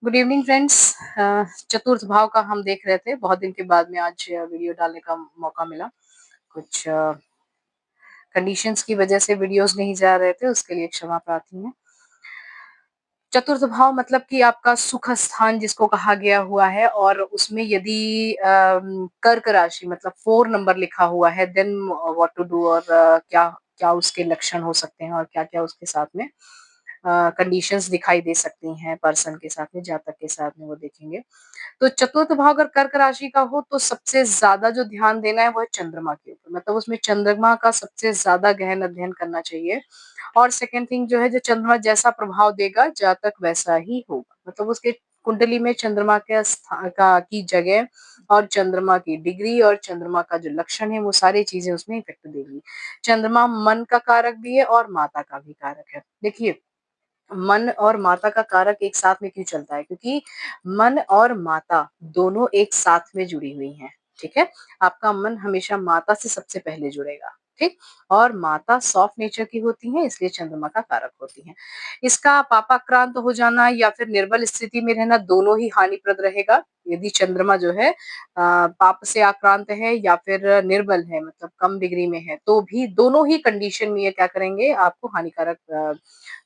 Good evening friends. चतुर्थ भाव का हम देख रहे थे। बहुत दिन के बाद में आज वीडियो डालने का मौका मिला। कुछ कंडीशंस की वजह से वीडियोस नहीं जा रहे थे, उसके लिए क्षमा प्रार्थी हैं। चतुर्थ भाव मतलब कि आपका सुख स्थान जिसको कहा गया हुआ है, और उसमें यदि कर्क राशि मतलब 4 नंबर लिखा हुआ है, देन व्हाट टू डू, और क्या क्या उसके लक्षण हो सकते हैं और क्या-क्या उसके साथ में कंडीशंस दिखाई दे सकती हैं पर्सन के साथ में, जातक के साथ में, वो देखेंगे। तो चतुर्थ भाव अगर कर्क राशि का हो तो सबसे ज्यादा जो ध्यान देना है वो है चंद्रमा के ऊपर, मतलब उसमें चंद्रमा का सबसे ज्यादा गहन अध्ययन करना चाहिए। और सेकंड थिंग जो है, जो चंद्रमा जैसा प्रभाव देगा जातक वैसा ही होगा, मतलब उसके कुंडली में चंद्रमा के का की जगह और चंद्रमा की डिग्री और चंद्रमा का जो लक्षण है, वो सारी चीजें उसमें इफेक्ट देगी। चंद्रमा मन का कारक भी है और माता का भी कारक है। देखिए, मन और माता का कारक एक साथ में क्यों चलता है? क्योंकि मन और माता दोनों एक साथ में जुड़ी हुई हैं, ठीक है? आपका मन हमेशा माता से सबसे पहले जुड़ेगा, ठीक? और माता सॉफ्ट नेचर की होती हैं, इसलिए चंद्रमा का कारक होती हैं। इसका पापाक्रांत हो जाना या फिर निर्बल स्थिति में रहना दोनों ही हानिप्रद रहेगा। यदि चंद्रमा जो है पाप से आक्रांत है या फिर निर्बल है, मतलब कम डिग्री में है, तो भी दोनों ही कंडीशन में ये क्या करेंगे, आपको हानिकारक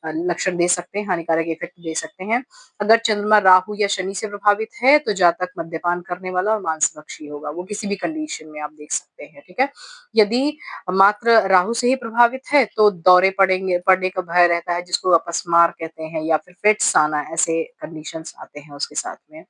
लक्षण दे सकते हैं, हानिकारक इफेक्ट दे सकते हैं। अगर चंद्रमा राहु या शनि से प्रभावित है तो जातक मद्यपान करने वाला और मांसभक्षी होगा, वो किसी भी कंडीशन में आप देख सकते हैं, ठीक है? यदि मात्र राहु से ही प्रभावित है तो दौरे पड़ने का भय रहता है, जिसको अपस्मार कहते हैं, या फिर फिट्स आना, ऐसे कंडीशंस आते हैं उसके साथ में।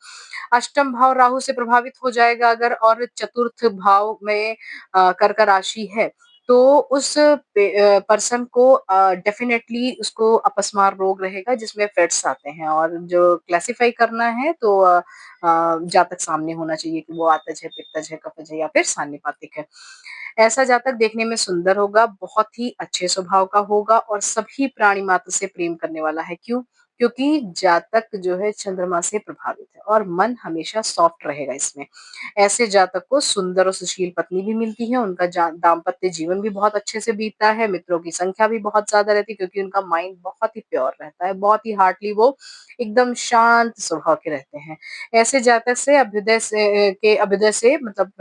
अष्टम भाव राहु से प्रभावित हो जाएगा अगर, और चतुर्थ भाव में कर्क राशि है, तो उस पर्सन को डेफिनेटली उसको अपस्मार रोग रहेगा, जिसमें फेट्स आते हैं, और जो क्लासिफाई करना है तो जातक सामने होना चाहिए कि वो आतज है, पित्तज है, कफज है या फिर सान्निपातिक है। ऐसा जातक देखने में सुंदर होगा, बहुत ही अच्छे स्वभाव का होगा और सभी प्राणी मात्र से प्रेम करने वाला है। क्यों? क्योंकि जातक जो है चंद्रमा से प्रभावित है और मन हमेशा सॉफ्ट रहेगा इसमें। ऐसे जातक को सुंदर और सुशील पत्नी भी मिलती है, उनका दाम्पत्य जीवन भी बहुत अच्छे से बीतता है, मित्रों की संख्या भी बहुत ज्यादा रहती है, क्योंकि उनका माइंड बहुत ही प्योर रहता है, बहुत ही हार्टली वो एकदम शांत स्वभाव के रहते हैं। ऐसे जातक से अभ्युदय से मतलब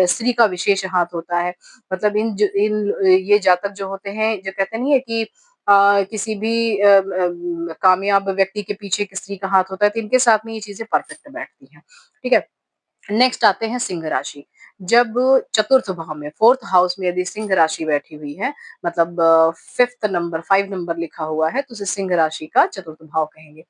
स्त्री का विशेष हाथ होता है। मतलब इन ये जातक जो होते हैं, जो कहते नहीं है कि किसी भी कामयाब व्यक्ति के पीछे एक स्त्री का हाथ होता है, तो इनके साथ में ये चीजें परफेक्ट बैठती हैं, ठीक है? नेक्स्ट आते हैं सिंह राशि। जब चतुर्थ भाव में, फोर्थ हाउस में यदि सिंह राशि बैठी हुई है, मतलब फिफ्थ नंबर, 5 नंबर लिखा हुआ है, तो उसे सिंह राशि का चतुर्थ भाव कहेंगे।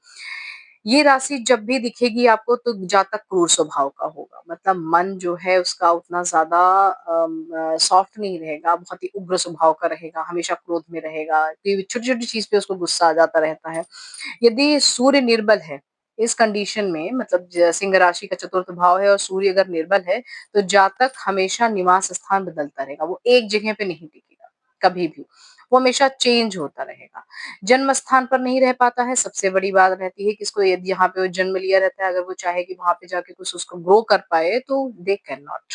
ये राशि जब भी दिखेगी आपको तो जातक क्रूर स्वभाव का होगा, मतलब मन जो है उसका उतना ज्यादा सॉफ्ट नहीं रहेगा, बहुत ही उग्र स्वभाव का रहेगा, हमेशा क्रोध में रहेगा, छोटी छोटी चीज पे उसको गुस्सा आ जाता रहता है। यदि सूर्य निर्बल है इस कंडीशन में, मतलब सिंह राशि का चतुर्थ भाव है और सूर्य अगर निर्बल है, तो जातक हमेशा निवास स्थान बदलता रहेगा, वो एक जगह पे नहीं टिकेगा कभी भी, वो हमेशा चेंज होता रहेगा। जन्म स्थान पर नहीं रह पाता है, सबसे बड़ी बात रहती है कि इसको, यदि यहाँ पे वो जन्म लिया रहता है, अगर वो चाहे कि वहां पे जाके कुछ उसको ग्रो कर पाए तो दे कैन नॉट।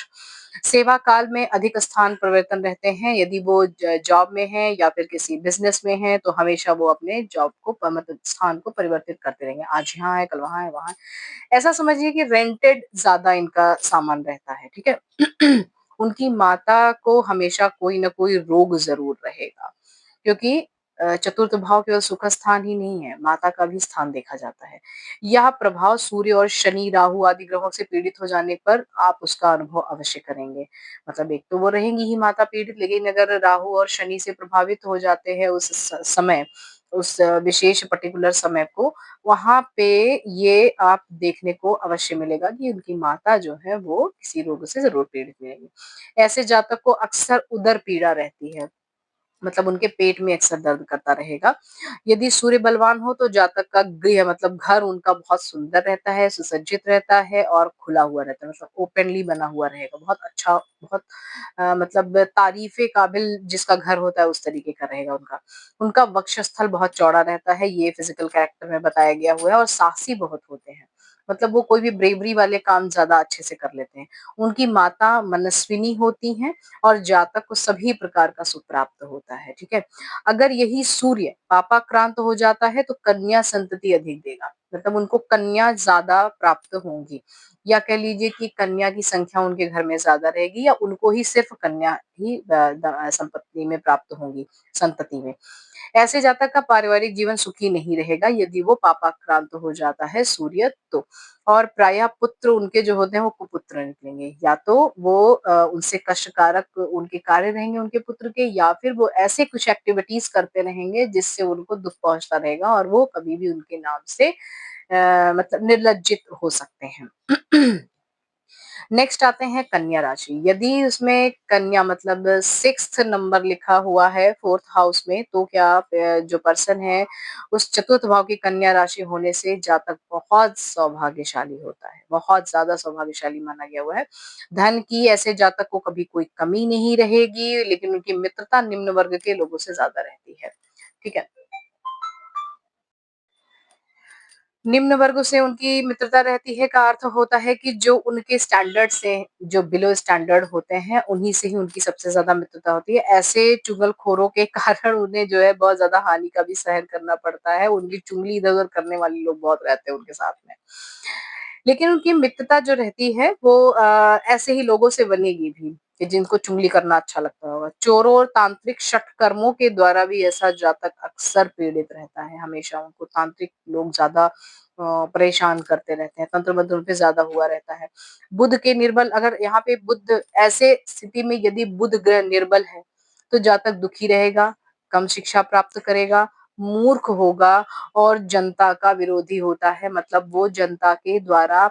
सेवा काल में अधिक स्थान परिवर्तन रहते हैं, यदि वो जॉब में है या फिर किसी बिजनेस में है, तो हमेशा वो अपने जॉब को मतलब स्थान को परिवर्तित करते रहेंगे, आज यहाँ है, कल वहां है, वहां है। ऐसा समझिए कि रेंटेड ज्यादा इनका सामान रहता है, ठीक है? उनकी माता को हमेशा कोई ना कोई रोग जरूर रहेगा, क्योंकि चतुर्थ भाव केवल सुख स्थान ही नहीं है, माता का भी स्थान देखा जाता है। यह प्रभाव सूर्य और शनि, राहु आदि ग्रहों से पीड़ित हो जाने पर आप उसका अनुभव अवश्य करेंगे। मतलब एक तो वो रहेंगी ही माता पीड़ित, लेकिन अगर राहु और शनि से प्रभावित हो जाते हैं उस समय, उस विशेष पर्टिकुलर समय को, वहां पे ये आप देखने को अवश्य मिलेगा कि उनकी माता जो है वो किसी रोग से जरूर पीड़ित मिलेगी। ऐसे जातक को अक्सर उदर पीड़ा रहती है, मतलब उनके पेट में अक्सर दर्द करता रहेगा। यदि सूर्य बलवान हो तो जातक का गृह मतलब घर उनका बहुत सुंदर रहता है, सुसज्जित रहता है और खुला हुआ रहता है, मतलब ओपनली बना हुआ रहेगा, बहुत अच्छा, बहुत मतलब तारीफे काबिल जिसका घर होता है उस तरीके का रहेगा उनका। उनका वक्षस्थल बहुत चौड़ा रहता है, ये फिजिकल कैरेक्टर में बताया गया हुआ है, और साहसी बहुत होते हैं, मतलब वो कोई भी ब्रेवरी वाले काम ज्यादा अच्छे से कर लेते हैं। उनकी माता मनस्विनी होती हैं और जातक को सभी प्रकार का सुख प्राप्त होता है, ठीक है? अगर यही सूर्य पापाक्रांत हो जाता है तो कन्या संतति अधिक देगा। मतलब उनको कन्या ज़्यादा प्राप्त होंगी, या कह लीजिए कि कन्या की संख्या उनके घर में ज़्यादा रहेगी, या उनको ही सिर्फ़ कन्या ही संपत्ति में प्राप्त होंगी, संतति में। ऐसे जातक का पारिवारिक जीवन सुखी नहीं रहेगा यदि वो पापाक्रांत हो जाता है सूर्य तो। और प्रायः पुत्र उनके जो होते हैं वो कुपुत्र निकलेंगे, या तो वो उनसे कष्टकारक उनके कार्य रहेंगे उनके पुत्र के, या फिर वो ऐसे कुछ एक्टिविटीज करते रहेंगे जिससे उनको दुख पहुंचता रहेगा और वो कभी भी उनके नाम से मतलब निर्लज्जित हो सकते हैं। नेक्स्ट आते हैं कन्या राशि। यदि उसमें कन्या मतलब 6th नंबर लिखा हुआ है 4th हाउस में, तो क्या जो पर्सन है उस चतुर्थ भाव की कन्या राशि होने से जातक बहुत सौभाग्यशाली होता है, बहुत ज़्यादा सौभाग्यशाली माना गया हुआ है। धन की ऐसे जातक को कभी कोई कमी नहीं रहेगी, लेकिन उनकी मित्रता निम्न वर्ग के लोगों से ज़्यादा रहती है। ठीक है? निम्न वर्ग से उनकी मित्रता रहती है का अर्थ होता है कि जो उनके स्टैंडर्ड से जो बिलो स्टैंडर्ड होते हैं, उन्हीं से ही उनकी सबसे ज़्यादा मित्रता होती है। ऐसे चुगलखोरों के कारण उन्हें जो है बहुत ज़्यादा हानि का भी सहन करना पड़ता है। उनकी चुगली इधर-उधर करने वाले लोग बहुत रहते हैं उनके साथ में। लेकिन उनकी मित्रता जो रहती है वो ऐसे ही लोगों से बनेगी भी कि जिनको चुगली करना अच्छा लगता होगा। चोरों और तांत्रिक षटकर्मों के द्वारा भी ऐसा जातक अक्सर पीड़ित रहता है। हमेशा उनको तांत्रिक लोग ज़्यादा परेशान करते रहते हैं। तंत्र-मंत्र उन पे ज़्यादा हुआ रहता है। बुध के निर्बल अगर यहाँ पे बुध ऐसे स्थिति में यदि बुध ग्रह निर्बल है, तो जातक दुखी रहेगा, कम शिक्षा प्राप्त करेगा, मूर्ख होगा और जनता का विरोधी होता है। मतलब वो जनता के द्वारा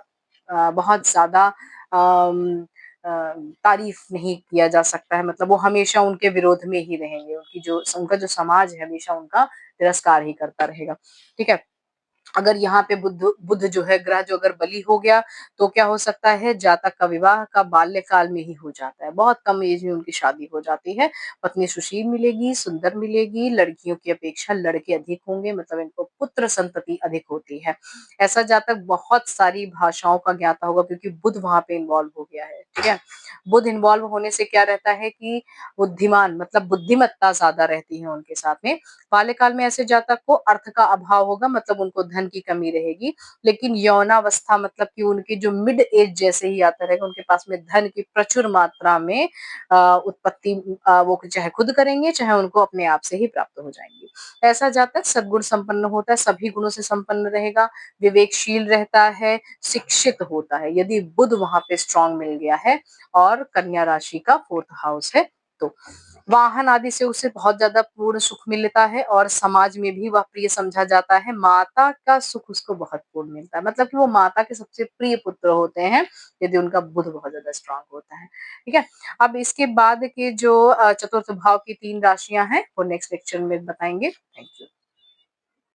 बहुत ज़्यादा अम, अ, तारीफ़ नहीं किया जा सकता है, मतलब वो हमेशा उनके विरोध में ही रहेंगे। उनका जो समाज है हमेशा उनका तिरस्कार ही करता रहेगा। ठीक है? अगर यहाँ पे बुध जो है ग्रह जो अगर बली हो गया, तो क्या हो सकता है जातक का विवाह का बाल्यकाल में ही हो जाता है। बहुत कम एज में उनकी शादी हो जाती है। पत्नी सुशील मिलेगी, सुंदर मिलेगी, लड़कियों की अपेक्षा लड़के अधिक होंगे, मतलब इनको पुत्र संतति अधिक होती है। ऐसा जातक बहुत सारी भाषाओं का ज्ञाता होगा क्योंकि बुध वहाँ पे इन्वॉल्व हो गया है, ठीक है? बुध इन्वॉल्व होने से क्या रहता है कि बुद्धिमान मतलब बुद्धिमत्ता ज़्यादा रहती है उनके साथ में। बाल्यकाल में ऐसे जातक को अर्थ का अभाव होगा, मतलब उनको धन की कमी रहेगी, लेकिन यौनावस्था मतलब कि उनकी जो मिड एज जैसे ही आता रहेगा, उनके पास में धन की प्रचुर मात्रा में उत्पत्ति वो चाहे खुद करेंगे, चाहे उनको अपने आप से ही प्राप्त हो जाएँगी। ऐसा जातक सद्गुण संपन्न होता है, सभी गुणों से संपन्न रहेगा, विवेकशील रहता है, शिक्षित होता है, यदि बुध वहाँ पे स्ट्रॉन्ग मिल गया है और कन्या राशि का 4th हाउस है तो। वाहन आदि से उसे बहुत ज़्यादा पूर्ण सुख मिलता है और समाज में भी वह प्रिय समझा जाता है। माता का सुख उसको बहुत पूर्ण मिलता है, मतलब कि वो माता के सबसे प्रिय पुत्र होते हैं, यदि उनका बुध बहुत ज़्यादा स्ट्रॉन्ग होता है। ठीक है? अब इसके बाद के जो चतुर्थ भाव की 3 राशियाँ हैं, वो नेक्स्ट लेक्चर में बताएँगे। Thank you.